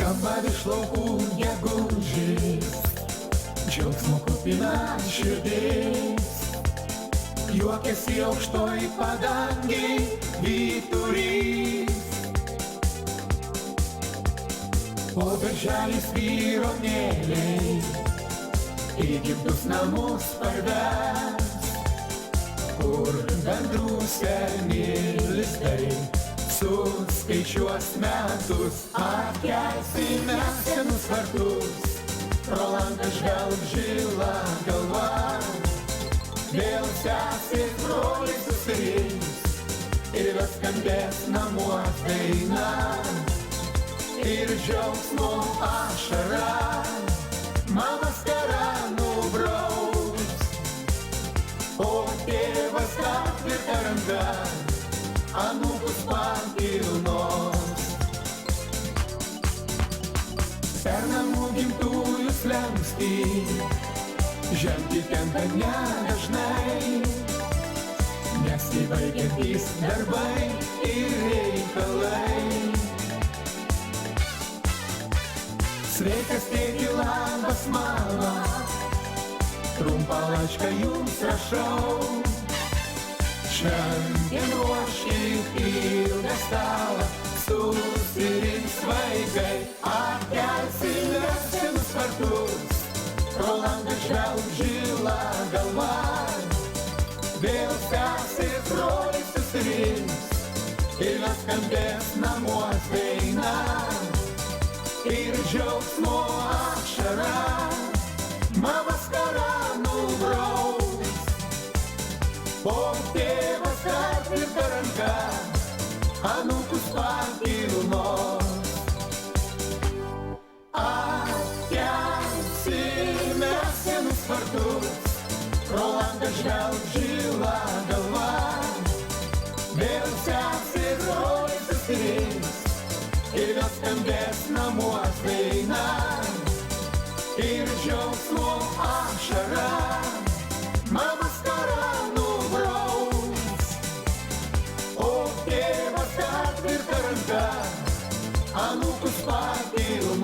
Skamba virš laukų gegužės, džiaugsmo kupina širdis. Juokiasi aukštoj padangiai vyturys. Po berželiais vyronėliai į gimtus namus parves, kur bendrų seniai lizdai suskaičiuos metus. Atkersime senus vartus, pro langą žvelg žila galva. Vėl sesės broliai susirinks ir vėl skambės namuos daina. Ir džiaugsmo ašara mama skarą nubrauks, o tėvas dar tvirta ranka anūkus pakilnos. Per namų gimtųjų slenkstį žengti tenka nedažnai, nesibaigiantys darbai ir reikalai. Sveikas tėti, labas mama, trumpą laišką jums rašau. Šiandien ruoškit ilgą stalą, susirinks vaikai. Atkelsim senus vartus, pro langą žvelg žila galva. Vėl sesės broliai susirinks ir vėl skambės namuos daina. Ir džiaugsmo ašara mama skarą nubrauks, o tėvas dar tvirta ranka anūkus pakilnos. Atkelsim senus vartus, pro langą žvelg žila galva. Vėl sesės broliai susirinks ir vėl skambės namuos daina. Ir džiaugsmo ašara mama skarą nubrauks, o tėvas dar tvirta ranka anūkus pakilnos.